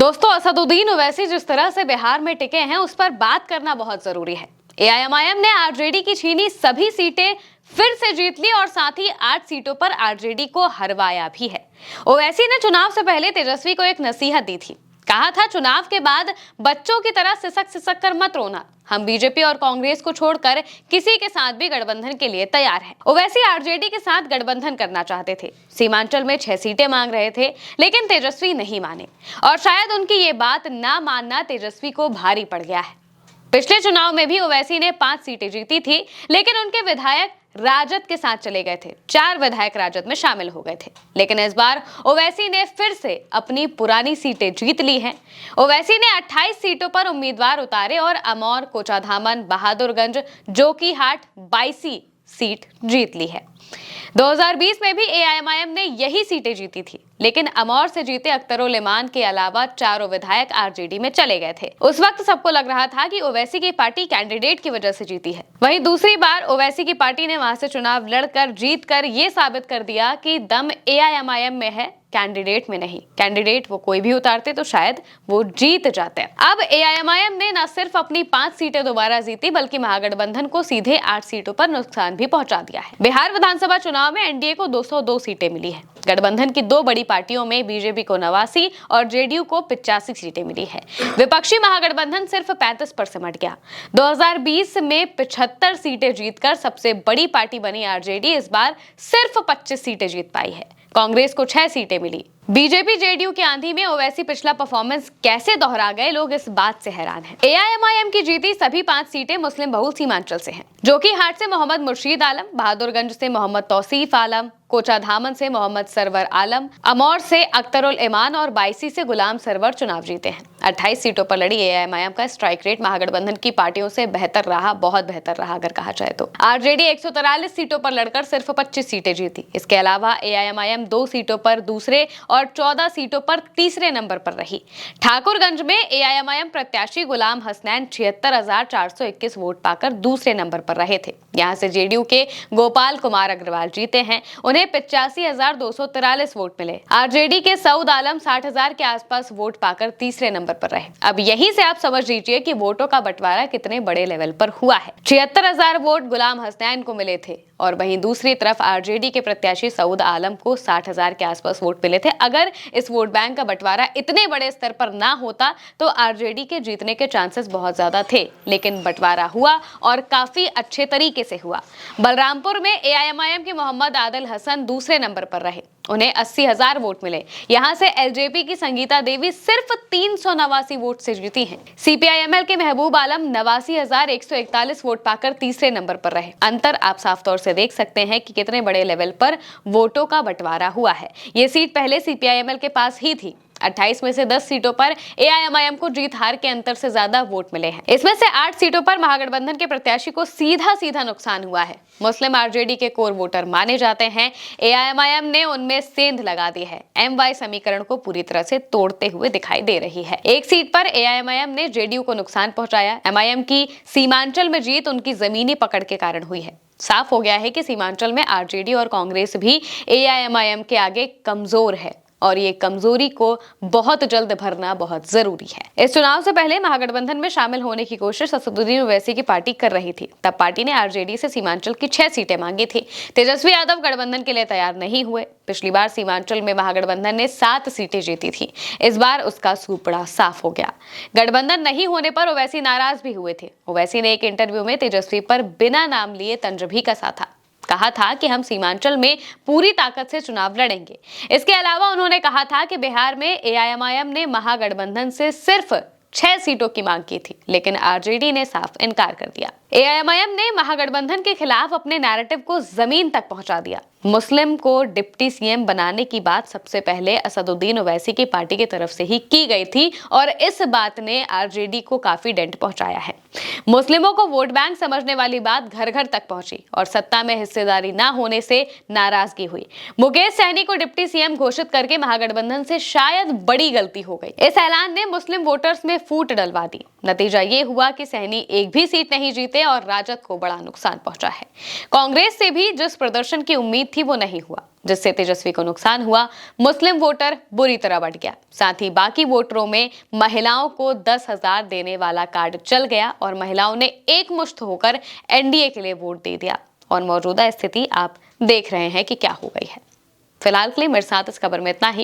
दोस्तों, असदुद्दीन ओवैसी जिस तरह से बिहार में टिके हैं उस पर बात करना बहुत जरूरी है। एआईएमआईएम ने आरजेडी की छीनी सभी सीटें फिर से जीत ली और साथ ही 8 सीटों पर आरजेडी को हरवाया भी है। ओवैसी ने चुनाव से पहले तेजस्वी को एक नसीहत दी थी। कहा था, चुनाव के बाद बच्चों की तरह सिसक सिसक कर मत रोना। हम बीजेपी और कांग्रेस को छोड़कर किसी के साथ भी गठबंधन के लिए तैयार हैं। ओवैसी आरजेडी के साथ गठबंधन करना चाहते थे। सीमांचल में 6 सीटें मांग रहे थे, लेकिन तेजस्वी नहीं माने और शायद उनकी ये बात ना मानना तेजस्वी को भारी पड़ गया है। पिछले चुनाव में भी ओवैसी ने 5 सीटें जीती थी, लेकिन उनके विधायक राजद के साथ चले गए थे। 4 विधायक राजद में शामिल हो गए थे। लेकिन इस बार ओवैसी ने फिर से अपनी पुरानी सीटें जीत ली हैं। ओवैसी ने 28 सीटों पर उम्मीदवार उतारे और अमौर, कोचाधामन, बहादुरगंज, जोकीहाट 22 सीट जीत ली है। 2020 में भी एआईएमआईएम ने यही सीटें जीती थी, लेकिन अमौर से जीते अख्तरुल इमान के अलावा 4 विधायक आरजेडी में चले गए थे। उस वक्त सबको लग रहा था कि ओवैसी की पार्टी कैंडिडेट की वजह से जीती है। वहीं दूसरी बार ओवैसी की पार्टी ने वहां से चुनाव लड़कर जीतकर ये साबित कर दिया कि दम एआईएमआईएम में है, कैंडिडेट में नहीं। कैंडिडेट वो कोई भी उतारते तो शायद वो जीत जाते। अब एआईएमआईएम ने न सिर्फ अपनी 5 सीटें दोबारा जीती, बल्कि महागठबंधन को सीधे 8 सीटों पर नुकसान भी पहुंचा दिया है। बिहार विधानसभा चुनाव में एनडीए को 202 सीटें मिली है। गठबंधन की 2 बड़ी पार्टियों में बीजेपी को 89 और जेडीयू को 85 सीटें मिली है। विपक्षी महागठबंधन सिर्फ 35 पर सिमट गया। 2020 में 75 सीटें जीतकर सबसे बड़ी पार्टी बनी आरजेडी इस बार सिर्फ 25 सीटें जीत पाई है। कांग्रेस को 6 सीटें मिली। बीजेपी जेडीयू की आंधी में ओवैसी पिछला परफॉर्मेंस कैसे दोहरा गए, लोग इस बात से हैरान हैं। एआईएमआईएम की जीती सभी 5 सीटें मुस्लिम बहुल सीमांचल से हैं। जोकीहाट से मोहम्मद मुर्शीद आलम, बहादुरगंज से मोहम्मद तौसीफ आलम, कोचाधामन से मोहम्मद सरवर आलम, अमौर से अख्तरुल इमान और 22 से गुलाम सरवर चुनाव जीते हैं। 28 सीटों पर लड़ी एआईएमआईएम का स्ट्राइक रेट महागठबंधन की पार्टियों से बेहतर रहा, बहुत बेहतर रहा अगर कहा जाए तो। आरजेडी 143 सीटों पर लड़कर सिर्फ 25 सीटें जीती। इसके अलावा एआईएमआईएम 2 सीटों पर दूसरे और 14 सीटों पर तीसरे नंबर पर रही। ठाकुरगंज में एआईएमआईएम प्रत्याशी गुलाम हसनैन 76,421 वोट पाकर दूसरे नंबर पर रहे थे। यहां से जेडीयू के गोपाल कुमार अग्रवाल जीते हैं, उन्हें 85,243 वोट मिले। आरजेडी के सऊद आलम 60,000 के आसपास वोट पाकर तीसरे नंबर पर रहे। अब यहीं से आप समझ लीजिए कि वोटों का बंटवारा कितने बड़े लेवल पर हुआ है। 76,000 वोट गुलाम हसनैन को मिले थे और वहीं दूसरी तरफ आरजेडी के प्रत्याशी सऊद आलम को 60,000 के आसपास वोट मिले थे। अगर इस वोट बैंक का बंटवारा इतने बड़े स्तर पर ना होता तो आरजेडी के जीतने के चांसेस बहुत ज्यादा थे, लेकिन बंटवारा हुआ और काफी अच्छे तरीके से हुआ। बलरामपुर में एआईएमआईएम के मोहम्मद आदिल हसन दूसरे नंबर पर रहे, उन्हें 80,000 वोट मिले। यहां से एलजेपी की संगीता देवी सिर्फ 389 वोट से जीती हैं। सीपीआईएमएल के महबूब आलम 89,141 वोट पाकर तीसरे नंबर पर रहे। अंतर आप साफ तौर से देख सकते हैं कि कितने बड़े लेवल पर वोटों का बंटवारा हुआ है। ये सीट पहले सीपीआईएमएल के पास ही थी। 28 में से 10 सीटों पर एआईएमआईएम को जीत हार के अंतर से ज्यादा वोट मिले हैं। इसमें से 8 सीटों पर महागठबंधन के प्रत्याशी को सीधा सीधा नुकसान हुआ है। मुस्लिम आरजेडी के कोर वोटर माने जाते हैं। एआईएमआईएम ने उनमें सेंध लगा दी है। एमवाई समीकरण को पूरी तरह से तोड़ते हुए दिखाई दे रही है। एक सीट पर एआईएमआईएम ने जेडीयू को नुकसान पहुंचाया। एमआईएम की सीमांचल में जीत उनकी जमीनी पकड़ के कारण हुई है। साफ हो गया है कि सीमांचल में आरजेडी और कांग्रेस भी एआईएमआईएम के आगे कमजोर है और ये कमजोरी को बहुत जल्द भरना बहुत जरूरी है। इस चुनाव से पहले महागठबंधन में शामिल होने की कोशिश असदुद्दीन ओवैसी की पार्टी कर रही थी। तब पार्टी ने आरजेडी से सीमांचल की 6 सीटें मांगी थी। तेजस्वी यादव गठबंधन के लिए तैयार नहीं हुए। पिछली बार सीमांचल में महागठबंधन ने 7 सीटें जीती थी। इस बार उसका सूपड़ा साफ हो गया। गठबंधन नहीं होने पर ओवैसी नाराज भी हुए थे। ओवैसी ने एक इंटरव्यू में तेजस्वी पर बिना नाम लिए तंज भी कसा था। कहा था कि हम सीमांचल में पूरी ताकत से चुनाव लड़ेंगे। इसके अलावा उन्होंने कहा था कि बिहार में एआईएमआईएम ने महागठबंधन से सिर्फ 6 सीटों की मांग की थी, लेकिन आरजेडी ने साफ इनकार कर दिया। एआईएमआईएम ने महागठबंधन के खिलाफ अपने नैरेटिव को जमीन तक पहुंचा दिया। मुस्लिम को डिप्टी सीएम बनाने की बात सबसे पहले असदुद्दीन ओवैसी की पार्टी की तरफ से ही की गई थी और इस बात ने आरजेडी को काफी डेंट पहुंचाया है। मुस्लिमों को वोट बैंक समझने वाली बात घर घर तक पहुंची और सत्ता में हिस्सेदारी ना होने से नाराजगी हुई। मुकेश सहनी को डिप्टी सीएम घोषित करके महागठबंधन से शायद बड़ी गलती हो गई। इस ऐलान ने मुस्लिम वोटर्स में फूट डलवा दी। नतीजा ये हुआ कि सहनी एक भी सीट नहीं जीते एनडीए और राजद को बड़ा नुकसान पहुंचा है। कांग्रेस से भी जिस प्रदर्शन की उम्मीद थी वो नहीं हुआ, जिससे तेजस्वी को नुकसान हुआ। मुस्लिम वोटर बुरी तरह बढ़ गया। साथ ही बाकी वोटरों में महिलाओं को 10,000 देने वाला कार्ड चल गया और महिलाओं ने एकमुश्त होकर एनडीए के लिए वोट दे दिया। और मौजूदा स्थिति आप देख रहे हैं कि क्या हो गई है। फिलहाल के लिए मेरे साथ इस खबर में इतना ही।